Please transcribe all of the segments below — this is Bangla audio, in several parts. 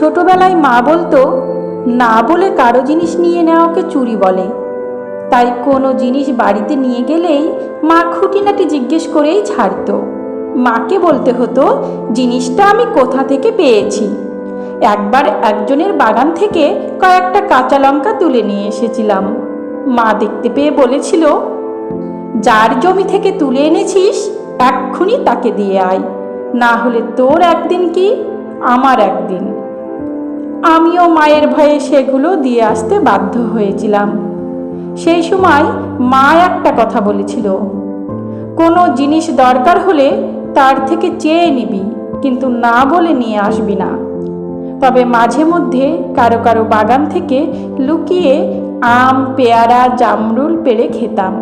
ছোটবেলায় মা বলতো, না বলে কারো জিনিস নিয়ে নেওয়াকে চুরি বলে। তাই কোনো জিনিস বাড়িতে নিয়ে গেলেই মা খুঁটিনাটি জিজ্ঞেস করেই ছাড়তো। মাকে বলতে হতো জিনিসটা আমি কোথা থেকে পেয়েছি। একবার একজনের বাগান থেকে কয়েকটা কাঁচা লঙ্কা তুলে নিয়ে এসেছিলাম। মা দেখতে পেয়ে বলেছিল, যার জমি থেকে তুলে এনেছিস এক্ষুনি তাকে দিয়ে আয়, না হলে তোর একদিন কি আমার একদিন। আমিও মায়ের ভয়ে সেগুলো দিয়ে আসতে বাধ্য হয়েছিলাম। সেই সময় মা একটা কথা বলেছিল, কোনো জিনিস দরকার হলে তার থেকে চেয়ে নিবি, কিন্তু না বলে নিয়ে আসবি না। তবে মাঝে মধ্যে কারো কারো বাগান থেকে লুকিয়ে আম, পেয়ারা, জামরুল পেড়ে খেতাম।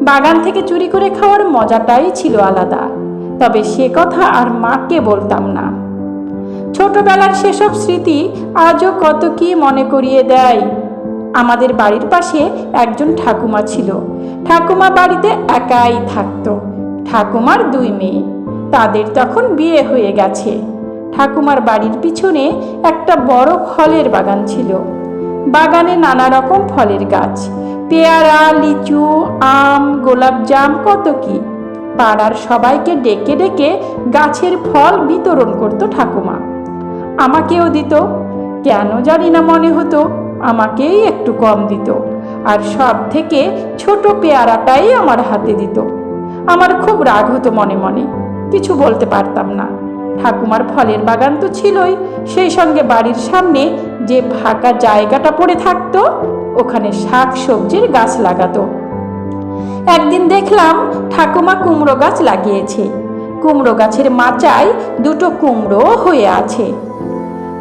বাগান থেকে চুরি করে খাওয়ার মজাটাই ছিল আলাদা। তবে সে কথা আর মাকে বলতাম না। ছোটবেলার সেসব স্মৃতি আজও কত কি মনে করিয়ে দেয়। আমাদের বাড়ির পাশে একজন ঠাকুমা ছিল। ঠাকুমা বাড়িতে একাই থাকতো। ঠাকুমার 2 মেয়ে, তাদের তখন বিয়ে হয়ে গেছে। ঠাকুমার বাড়ির পিছনে একটা বড় ফলের বাগান ছিল। বাগানে নানা রকম ফলের গাছ, পেয়ারা, লিচু, আম, গোলাপজাম, কত কি। পাড়ার সবাইকে ডেকে ডেকে গাছের ফল বিতরণ করত ঠাকুমা। আমাকেও দিত। কেন জানি না মনে হতো আমাকেই একটু কম দিত, আর সব থেকে ছোট পেয়ারাটাই আমার হাতে দিত। আমার খুব রাগ হতো মনে মনে, কিছু বলতে পারতাম না। ঠাকুমার ফলের বাগান তো ছিলই, সেই সঙ্গে বাড়ির সামনে যে ফাঁকা জায়গাটা পড়ে থাকতো ওখানে শাক সবজির গাছ লাগাতো। একদিন দেখলাম ঠাকুমা কুমড়ো গাছ লাগিয়েছে। কুমড়ো গাছের মাচায় 2টো কুমড়ো হয়ে আছে।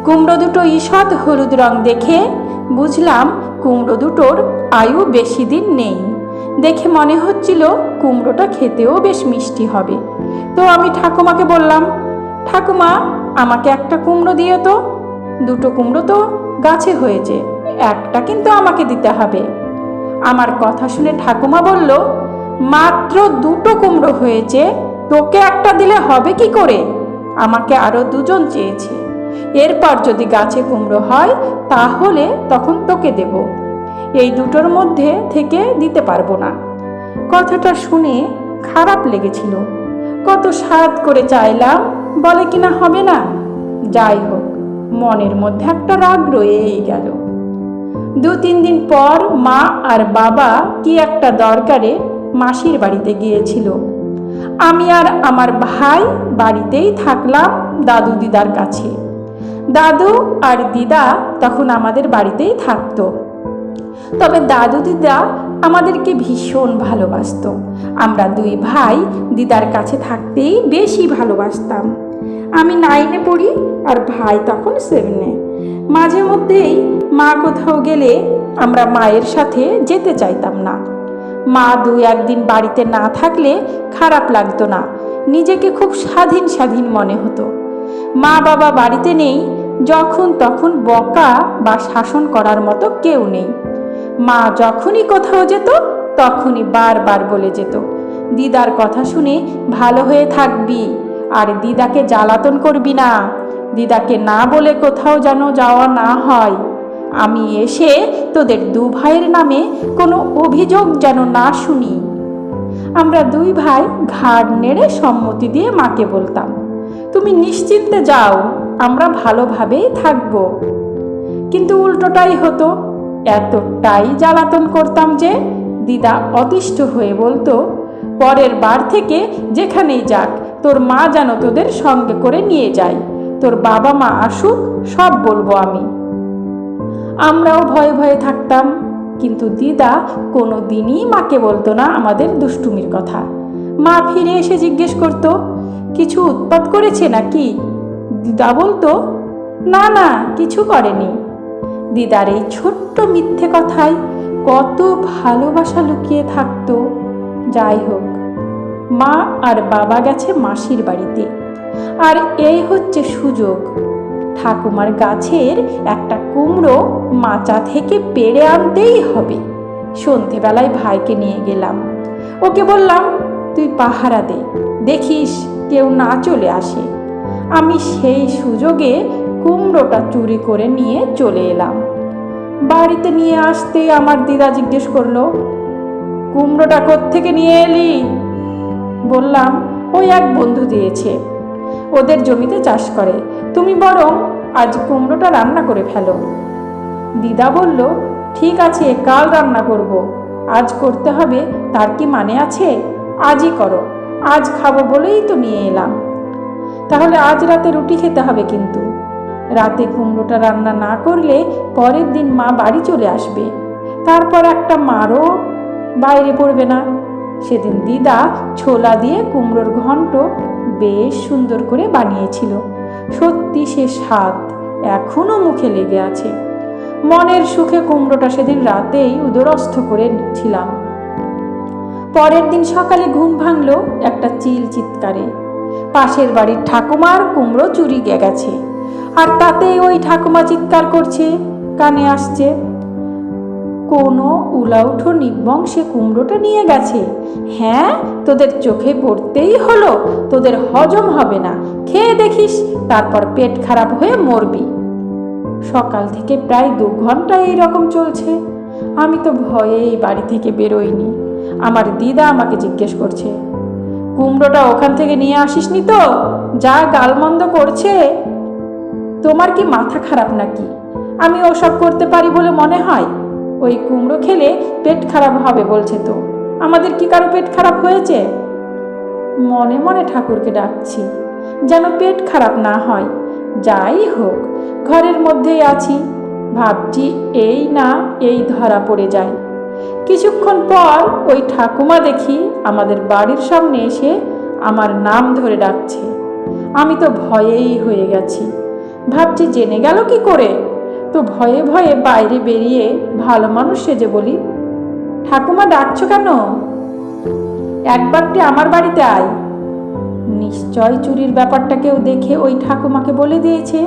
কুমড়ো দুটো ঈষৎ হলুদ রং দেখে বুঝলাম কুমড়ো দুটোর আয়ু বেশি দিন নেই। দেখে মনে হচ্ছিল কুমড়োটা খেতেও বেশ মিষ্টি হবে। তো আমি ঠাকুমাকে বললাম, ঠাকুমা আমাকে একটা কুমড়ো দিও তো। 2টো কুমড়ো তো গাছে হয়েছে, একটা কিন্তু আমাকে দিতে হবে। আমার কথা শুনে ঠাকুমা বলল, মাত্র 2টো কুমড়ো হয়েছে, তোকে একটা দিলে হবে কি করে? আমাকে আরো 2জন চেয়েছে। এরপর যদি গাছে কুমড়ো হয় তাহলে তখন তোকে দেব, এই 2টোর মধ্যে থেকে দিতে পারবো না। কথাটা শুনে খারাপ লেগেছিল। কত স্বাদ করে চাইলাম, বলে কিনা হবে না। যাই হোক, মনের মধ্যে একটা রাগ রয়েই গেল। 2-3 দিন পর মা আর বাবা কি একটা দরকারে মাসির বাড়িতে গিয়েছিল। আমি আর আমার ভাই বাড়িতেই থাকলাম দাদু দিদার কাছে। দাদু আর দিদা তখন আমাদের বাড়িতেই থাকতো। তবে দাদু দিদা আমাদেরকে ভীষণ ভালোবাসতো। আমরা 2 ভাই দিদার কাছে থাকতেই বেশি ভালোবাসতাম। আমি 9-এ পড়ি আর ভাই তখন 7-এ। মাঝে মধ্যেই মা কোথাও গেলে আমরা মায়ের সাথে যেতে চাইতাম না। মা 2-1 দিন বাড়িতে না থাকলে খারাপ লাগতো না, নিজেকে খুব স্বাধীন স্বাধীন মনে হতো। মা বাবা বাড়িতে নেই, যখন তখন বকা বা শাসন করার মতো কেউ নেই। মা যখনই কোথাও যেত তখনই বারবার বলে যেত, দিদার কথা শুনে ভালো হয়ে থাকবি, আর দিদাকে জ্বালাতন করবি না। দিদাকে না বলে কোথাও যেন যাওয়া না হয়। আমি এসে তোদের 2 ভাইয়ের নামে কোনো অভিযোগ যেন না শুনি। আমরা 2 ভাই ঘাড় নেড়ে সম্মতি দিয়ে মাকে বলতাম, তুমি নিশ্চিন্তে যাও, আমরা ভালোভাবেই থাকবো। কিন্তু উল্টোটাই হতো। এতটাই জ্বালাতন করতাম যে দিদা অতিষ্ঠ হয়ে বলতো, পরের বার থেকে যেখানেই যাক তোর মা যেন তোদের সঙ্গে করে নিয়ে যায়। তোর বাবা মা আসুক, সব বলবো আমি। আমরাও ভয়ে ভয়ে থাকতাম, কিন্তু দিদা কোনো দিনই মাকে বলতো না আমাদের দুষ্টুমির কথা। মা ফিরে এসে জিজ্ঞেস করতো, কিছু উৎপাত করেছে নাকি? দিদা বলতো, না না, কিছু করেনি। দিদার এই ছোট্ট মিথ্যে কথায় কত ভালোবাসা লুকিয়ে থাকতো। যাই হোক, মা আর বাবা গেছে মাসির বাড়িতে, আর এই হচ্ছে সুযোগ। ঠাকুমার গাছের একটা কুমড়ো মাচা থেকে পেড়ে আনতেই হবে। সন্ধেবেলায় ভাইকে নিয়ে গেলাম। ওকে বললাম, তুই পাহারা দে, দেখিস কেউ না চলে আসে। আমি সেই সুযোগে কুমড়োটা চুরি করে নিয়ে চলে এলাম। বাড়িতে নিয়ে আসতে আমার দিদা জিজ্ঞেস করলো, কুমড়োটা কোত্থেকে নিয়ে এলি? বললাম, ওই এক বন্ধু দিয়েছে, ওদের জমিতে চাষ করে, তুমি বরং আজ কুমড়োটা রান্না করে ফেলো। দিদা বলল, ঠিক আছে, কাল রান্না করব, আজ করতে হবে তার কি মানে আছে? আজই করো, আজ খাবো বলেই তো নিয়ে এলাম। তাহলে আজ রাতে রুটি খেতে হবে, কিন্তু রাতে কুমড়োটা রান্না না করলে পরের দিন মা বাড়ি চলে আসবে, তারপর একটা মারও বাইরে পড়বে না। সেদিন দিদা ছোলা দিয়ে কুমড়োর ঘন্ট বেশ সুন্দর করে বানিয়েছিল। সত্যি সে স্বাদ এখনো মুখে লেগে আছে। মনের সুখে কুমড়োটা সেদিন রাতেই উদরস্থ করে ছিলাম। পরের দিন সকালে ঘুম ভাঙল একটা চিৎকারে। পাশের বাড়ির ঠাকুমার কুমড়ো চুরি গেছে, আর তাতে ওই ঠাকুমা চিৎকার করছে, কানে আসছে, কোনো উলাউঠো নির্বংশে কুমড়োটা নিয়ে গেছে। হ্যাঁ, তোদের চোখে পড়তেই হলো, তোদের হজম হবে না, খেয়ে দেখিস, তারপর পেট খারাপ হয়ে মরবি। সকাল থেকে প্রায় 2 ঘন্টা এইরকম চলছে। আমি তো ভয়েই বাড়ি থেকে বেরোইনি। আমার দিদা আমাকে জিজ্ঞেস করছে, কুমড়োটা ওখান থেকে নিয়ে আসিসনি তো? যা গালমন্দ করছে। তোমার কি মাথা খারাপ নাকি? আমি ওসব করতে পারি বলে মনে হয়? ওই কুমড়ো খেলে পেট খারাপ হবে বলছে তো, আমাদের কি কারো পেট খারাপ হয়েছে? মনে মনে ঠাকুরকে ডাকছি যেন পেট খারাপ না হয়। যাই হোক, ঘরের মধ্যেই আছি, ভাবছি এই না এই ধরা পড়ে যায়। কিছুক্ষণ পর ওই ঠাকুমা দেখি আমাদের বাড়ির সামনে এসে আমার নাম ধরে ডাকছে। আমি তো ভয়েই হয়ে গেছি, ভাবছি জেনে গেল কি করে। তো ভয়ে ভয়ে বাইরে বেরিয়ে ভালো মানুষ সেজে বলি, ঠাকুমা ডাকছো কেন? একবারটি আমার বাড়িতে আয়। নিশ্চয় চুরির ব্যাপারটা কেউ দেখে ওই ঠাকুমাকে বলে দিয়েছে।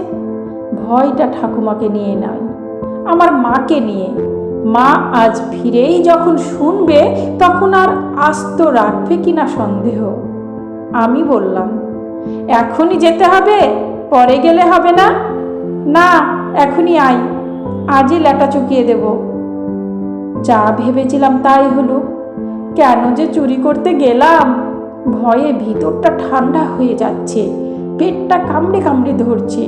ভয়টা ঠাকুমাকে নিয়ে নয়, আমার মাকে নিয়ে। মা আজ ফিরেই যখন শুনবে তখন আর আস্ত রাখবে কিনা সন্দেহ। আমি বললাম, এখনই যেতে হবে, পরে গেলে হবে না? না, এখনই আয়, আজই ল্যাটা চুকিয়ে দেব। যা ভেবেছিলাম তাই হলো। কেন যে চুরি করতে গেলাম? ভয়ে ভিতরটা ঠান্ডা হয়ে যাচ্ছে, পেটটা কামড়ে কামড়ে ধরছে।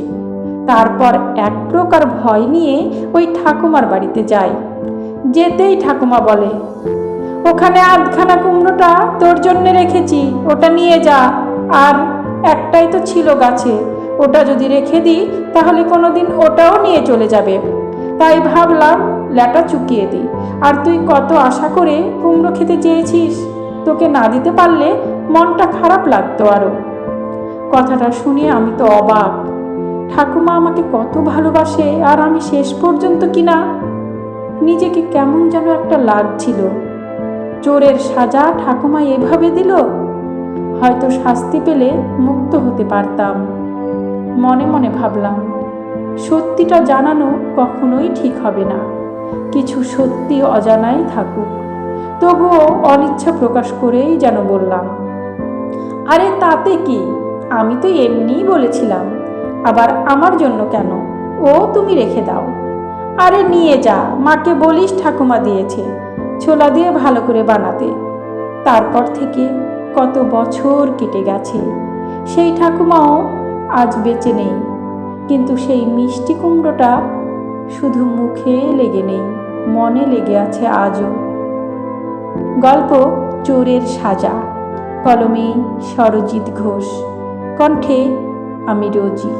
তারপর এক প্রকার ভয় নিয়ে ওই ঠাকুমার বাড়িতে যাই। যেতেই ঠাকুমা বলে, ওখানে আধখানা কুমড়োটা তোর জন্য রেখেছি, ওটা নিয়ে যা। আর একটাই তো ছিল গাছে, ওটা যদি রেখে দিই তাহলে কোনোদিন ওটাও নিয়ে চলে যাবে। তাই ভাবলাম ল্যাটা চুকিয়ে দিই। আর তুই কত আশা করে কুমড়ো খেতে চেয়েছিস, তোকে না দিতে পারলে মনটা খারাপ লাগতো আরও। কথাটা শুনে আমি তো অবাক। ঠাকুমা আমাকে কত ভালোবাসে, আর আমি শেষ পর্যন্ত কিনা। নিজেকে কেমন যেন একটা লাগছিল। চোরের সাজা ঠাকুমা এভাবে দিল। হয়তো শাস্তি পেলে মুক্ত হতে পারতাম। মনে মনে ভাবলাম, সত্যিটা জানানো কখনোই ঠিক হবে না, কিছু সত্যি অজানাই থাকুক। তবুও অনিচ্ছা প্রকাশ করেই যেন বললাম, আরে তাতে কি, আমি তো এমনিই বলেছিলাম, আবার আমার জন্য কেন? ও তুমি রেখে দাও। আরে নিয়ে যা, মাকে বলিস ঠাকুমা দিয়েছে, ছোলা দিয়ে ভালো করে বানাতে। তারপর থেকে কত বছর কেটে গেছে, সেই ঠাকুমাও আজ বেঁচে নেই, কিন্তু সেই মিষ্টি কুমড়োটা শুধু মুখে লেগে নেই, মনে লেগে আছে আজও। গল্প চোরের সাজা, কলমে সরজিৎ ঘোষ, কণ্ঠে আমি রোজি।